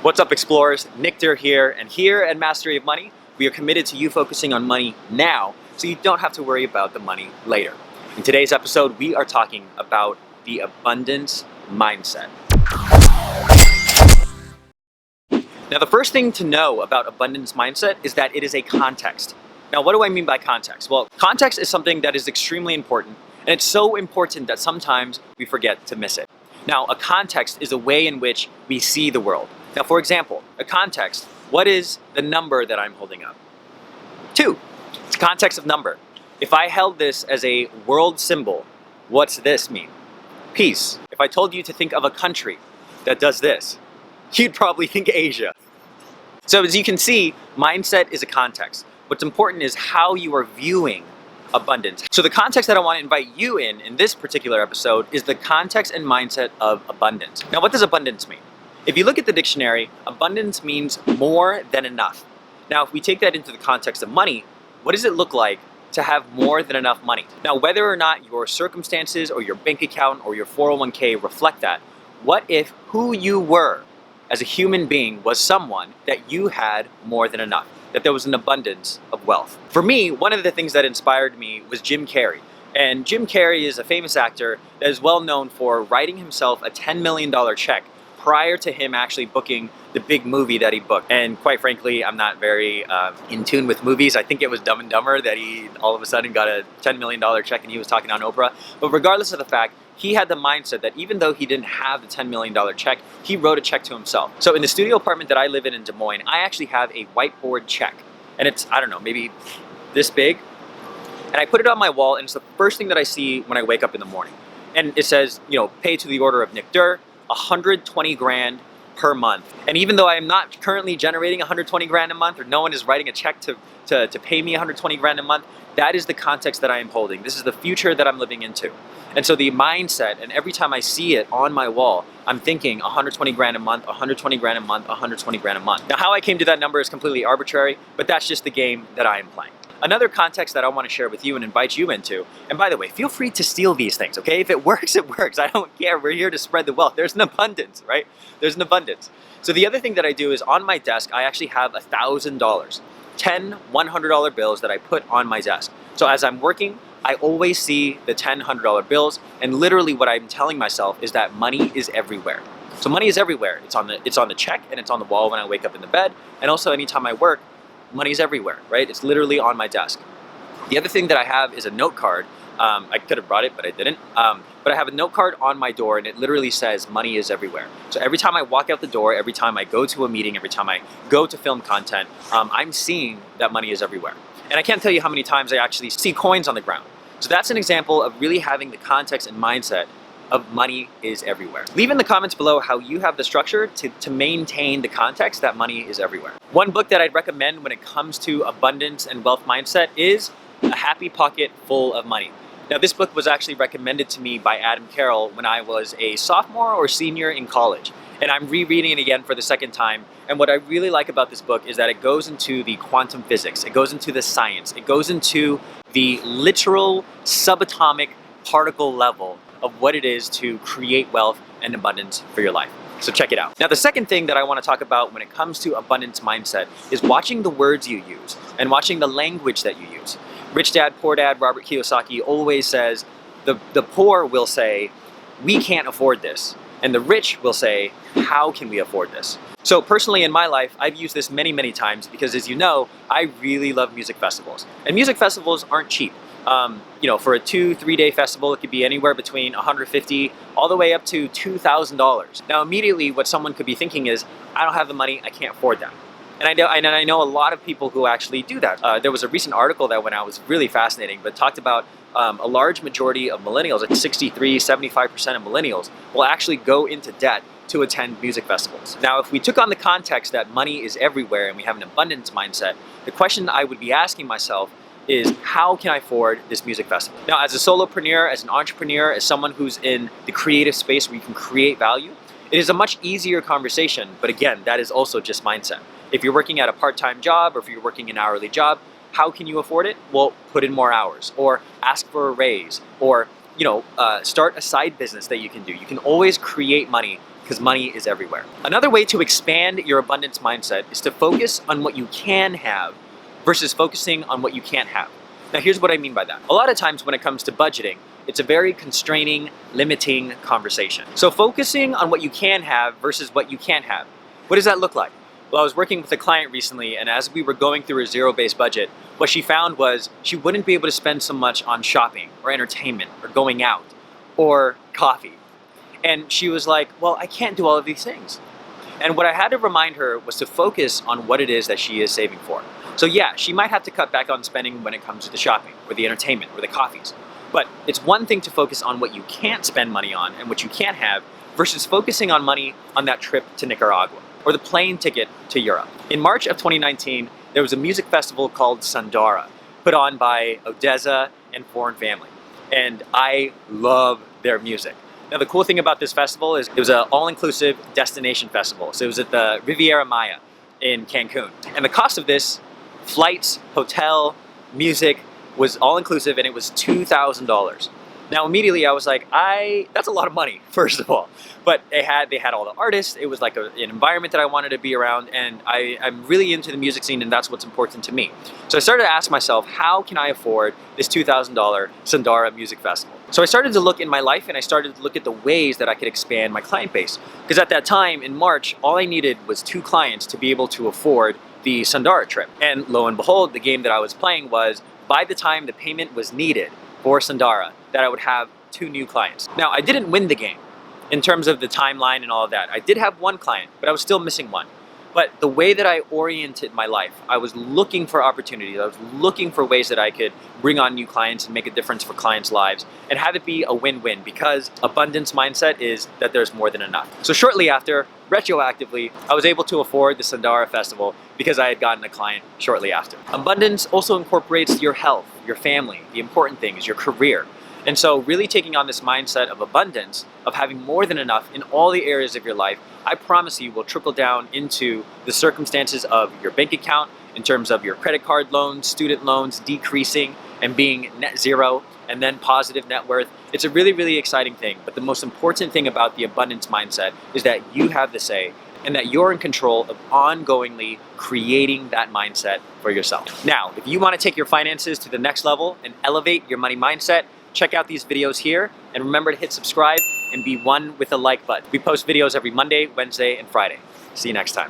What's up, explorers? Nick here, and here at Mastery of Money, we are committed to you focusing on money now so you don't have to worry about the money later. In today's episode, we are talking about the abundance mindset. Now, the first thing to know about abundance mindset is that it is a context. Now, what do I mean by context? Well, context is something that is extremely important, and it's so important that sometimes we forget to miss it. Now, a context is a way in which we see the world. Now, for example, a context, what is the number that I'm holding up? 2. It's a context of number. If I held this as a world symbol, what's this mean? Peace. If I told you to think of a country that does this, you'd probably think Asia. So as you can see, mindset is a context. What's important is how you are viewing abundance. So the context that I want to invite you in this particular episode is the context and mindset of abundance. Now, what does abundance mean? If you look at the dictionary, abundance means more than enough. Now, if we take that into the context of money, what does it look like to have more than enough money? Now, whether or not your circumstances or your bank account or your 401k reflect that, what if who you were as a human being was someone that you had more than enough, that there was an abundance of wealth? For me, one of the things that inspired me was Jim Carrey. And Jim Carrey is a famous actor that is well known for writing himself a $10 million check prior to him actually booking the big movie that he booked. And quite frankly, I'm not very in tune with movies. I think it was Dumb and Dumber that he all of a sudden got a $10 million check and he was talking on Oprah. But regardless of the fact, he had the mindset that even though he didn't have the $10 million check, he wrote a check to himself. So in the studio apartment that I live in Des Moines, I actually have a whiteboard check. And it's, I don't know, maybe this big. And I put it on my wall, and it's the first thing that I see when I wake up in the morning. And it says, you know, pay to the order of Nick Durr, 120 grand per month. And even though I am not currently generating 120 grand a month, or no one is writing a check to pay me 120 grand a month, that is the context that I am holding. This is the future that I'm living into. And so the mindset, and every time I see it on my wall, I'm thinking 120 grand a month, 120 grand a month, 120 grand a month. Now, how I came to that number is completely arbitrary, but that's just the game that I am playing. Another context that I want to share with you and invite you into, and by the way, feel free to steal these things, okay? If it works, it works. I don't care. We're here to spread the wealth. There's an abundance, right? There's an abundance. So the other thing that I do is on my desk, I actually have $1,000, 10 $100 bills that I put on my desk. So as I'm working, I always see the $10 $100 bills, and literally what I'm telling myself is that money is everywhere. So money is everywhere. It's on the check, and it's on the wall when I wake up in the bed, and also anytime I work, money's everywhere, right? It's literally on my desk. The other thing that I have is a note card. I could have brought it, but I didn't. But I have a note card on my door, and it literally says money is everywhere. So every time I walk out the door, every time I go to a meeting, every time I go to film content, I'm seeing that money is everywhere. And I can't tell you how many times I actually see coins on the ground. So that's an example of really having the context and mindset of money is everywhere. Leave in the comments below how you have the structure to maintain the context that money is everywhere. One book that I'd recommend when it comes to abundance and wealth mindset is A Happy Pocket Full of Money. Now, this book was actually recommended to me by Adam Carroll when I was a sophomore or senior in college. And I'm rereading it again for the second time. And what I really like about this book is that it goes into the quantum physics. It goes into the science. It goes into the literal subatomic particle level of what it is to create wealth and abundance for your life. So check it out. Now, the second thing that I want to talk about when it comes to abundance mindset is watching the words you use and watching the language that you use. Rich Dad, Poor Dad, Robert Kiyosaki always says, the poor will say, we can't afford this. And the rich will say, how can we afford this? So personally in my life, I've used this many, many times because, as you know, I really love music festivals. And music festivals aren't cheap. You know, for a 2-3 day festival, it could be anywhere between $150 all the way up to $2,000. Now, immediately what someone could be thinking is, I don't have the money, I can't afford that. And I know a lot of people who actually do that. There was a recent article that went out, was really fascinating, but talked about a large majority of millennials, like 63-75% of millennials, will actually go into debt to attend music festivals. Now, if we took on the context that money is everywhere and we have an abundance mindset, the question I would be asking myself is, how can I afford this music festival? Now, as a solopreneur, as an entrepreneur, as someone who's in the creative space where you can create value, it is a much easier conversation, but again, that is also just mindset. If you're working at a part-time job or if you're working an hourly job, how can you afford it? Well, put in more hours or ask for a raise or start a side business that you can do. You can always create money because money is everywhere. Another way to expand your abundance mindset is to focus on what you can have versus focusing on what you can't have. Now, here's what I mean by that. A lot of times when it comes to budgeting, it's a very constraining, limiting conversation. So focusing on what you can have versus what you can't have. What does that look like? Well, I was working with a client recently, and as we were going through a zero-based budget, what she found was she wouldn't be able to spend so much on shopping or entertainment or going out or coffee. And she was like, well, I can't do all of these things. And what I had to remind her was to focus on what it is that she is saving for. So yeah, she might have to cut back on spending when it comes to the shopping or the entertainment or the coffees. But it's one thing to focus on what you can't spend money on and what you can't have versus focusing on money on that trip to Nicaragua or the plane ticket to Europe. In March of 2019, there was a music festival called Sundara, put on by Odessa and Foreign Family. And I love their music. Now, the cool thing about this festival is it was an all-inclusive destination festival. So it was at the Riviera Maya in Cancun. And the cost of this, flights, hotel, music, was all-inclusive, and it was $2,000. Now, immediately I was like, that's a lot of money, first of all. But they had all the artists. It was like an environment that I wanted to be around, and I'm really into the music scene, and that's what's important to me. So I started to ask myself, how can I afford this $2,000 Sundara Music Festival? So I started to look in my life, and I started to look at the ways that I could expand my client base. Because at that time, in March, all I needed was 2 clients to be able to afford the Sundara trip. And lo and behold, the game that I was playing was, by the time the payment was needed for Sundara, that I would have 2 new clients. Now, I didn't win the game in terms of the timeline and all of that. I did have 1 client, but I was still missing 1. But the way that I oriented my life, I was looking for opportunities. I was looking for ways that I could bring on new clients and make a difference for clients' lives and have it be a win-win, because abundance mindset is that there's more than enough. So shortly after, retroactively, I was able to afford the Sundara Festival because I had gotten a client shortly after. Abundance also incorporates your health, your family, the important things, your career. And so really taking on this mindset of abundance, of having more than enough in all the areas of your life, I promise you will trickle down into the circumstances of your bank account, in terms of your credit card loans, student loans decreasing and being net zero, and then positive net worth. It's a really, really exciting thing. But the most important thing about the abundance mindset is that you have the say, and that you're in control of ongoingly creating that mindset for yourself. Now, if you want to take your finances to the next level and elevate your money mindset, check out these videos here, and remember to hit subscribe and be one with the like button. We post videos every Monday, Wednesday, and Friday. See you next time.